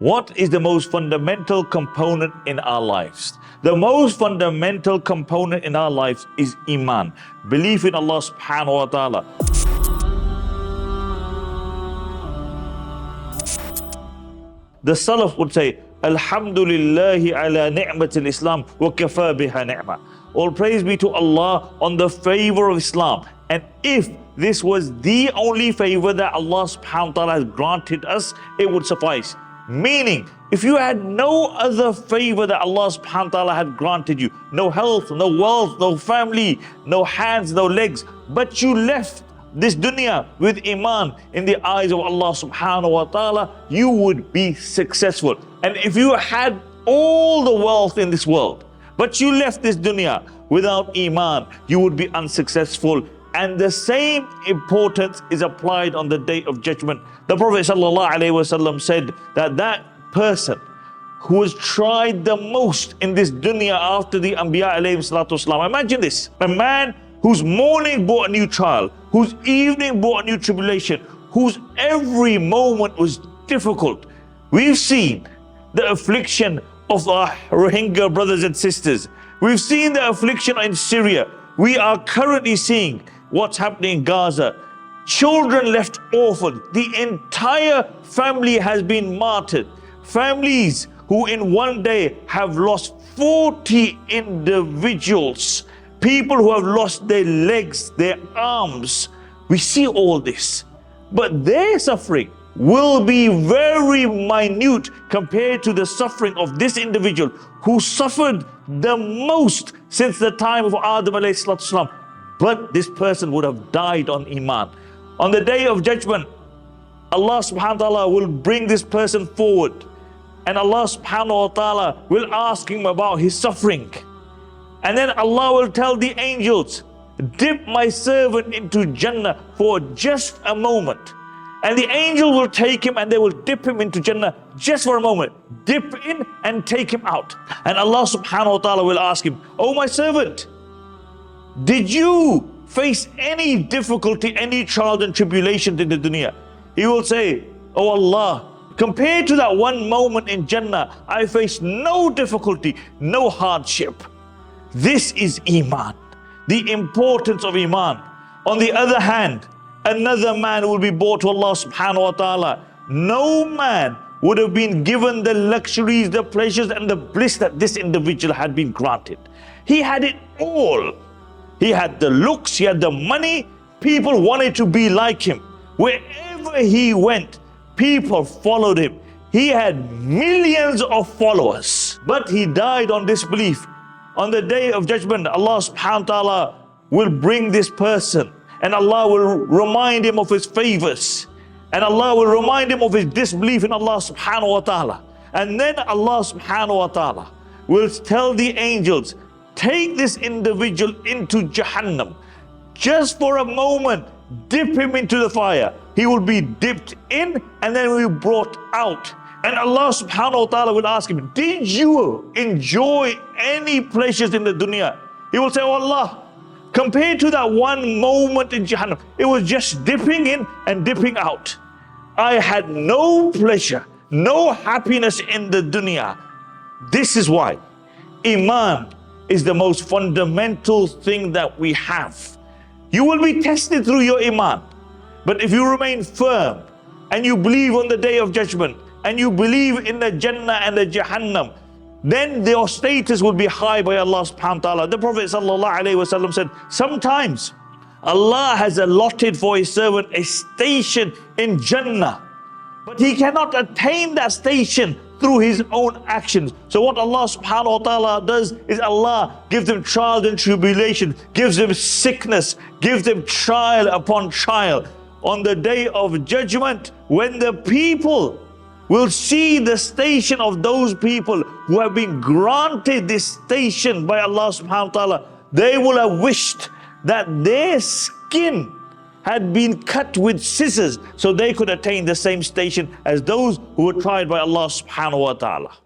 What is the most fundamental component in our lives? The most fundamental component in our lives is Iman, belief in Allah subhanahu wa ta'ala. The Salaf would say, Alhamdulillahi ala ni'matil Islam wa kafa biha ni'ma. All praise be to Allah on the favor of Islam. And if this was the only favor that Allah subhanahu wa ta'ala has granted us, it would suffice. Meaning, if you had no other favor that Allah subhanahu wa ta'ala had granted you, no health, no wealth, no family, no hands, no legs, but you left this dunya with Iman in the eyes of Allah subhanahu wa ta'ala, you would be successful. And if you had all the wealth in this world, but you left this dunya without Iman, you would be unsuccessful. And the same importance is applied on the Day of Judgment. The Prophet ﷺ said that that person who was tried the most in this dunya after the Anbiya ﷺ. Imagine this, a man whose morning brought a new child, whose evening brought a new tribulation, whose every moment was difficult. We've seen the affliction of our Rohingya brothers and sisters. We've seen the affliction in Syria. We are currently seeing what's happening in Gaza. Children left orphaned. The entire family has been martyred. Families who in one day have lost 40 individuals. People who have lost their legs, their arms. We see all this. But their suffering will be very minute compared to the suffering of this individual who suffered the most since the time of Adam alayhi salatu wasalam. But this person would have died on Iman. On the Day of Judgment, Allah subhanahu wa ta'ala will bring this person forward. And Allah subhanahu wa ta'ala will ask him about his suffering. And then Allah will tell the angels, dip my servant into Jannah for just a moment. And the angel will take him and they will dip him into Jannah just for a moment. Dip in and take him out. And Allah subhanahu wa ta'ala will ask him, oh my servant, did you face any difficulty, any trial and tribulation in the dunya? He will say, oh Allah, compared to that one moment in Jannah, I faced no difficulty, no hardship. This is Iman, the importance of Iman. On the other hand, another man will be brought to Allah subhanahu wa ta'ala. No man would have been given the luxuries, the pleasures and the bliss that this individual had been granted. He had it all. He had the looks, he had the money. People wanted to be like him. Wherever he went, people followed him. He had millions of followers. But he died on disbelief. On the Day of Judgment, Allah subhanahu wa ta'ala will bring this person and Allah will remind him of his favors. And Allah will remind him of his disbelief in Allah subhanahu wa ta'ala. And then Allah subhanahu wa ta'ala will tell the angels, take this individual into Jahannam. Just for a moment, dip him into the fire. He will be dipped in and then will be brought out. And Allah subhanahu wa ta'ala will ask him, did you enjoy any pleasures in the dunya? He will say, oh Allah, compared to that one moment in Jahannam, it was just dipping in and dipping out. I had no pleasure, no happiness in the dunya. This is why Iman is the most fundamental thing that we have. You will be tested through your Iman. But if you remain firm and you believe on the Day of Judgment and you believe in the Jannah and the Jahannam, then your status will be high by Allah subhanahu wa ta'ala. The Prophet ﷺ said, sometimes Allah has allotted for his servant a station in Jannah, but he cannot attain that station through his own actions. So what Allah subhanahu wa ta'ala does is Allah gives them trial and tribulation, gives them sickness, gives them trial upon trial. On the Day of Judgment, when the people will see the station of those people who have been granted this station by Allah subhanahu wa ta'ala, they will have wished that their skin had been cut with scissors so they could attain the same station as those who were tried by Allah subhanahu wa ta'ala.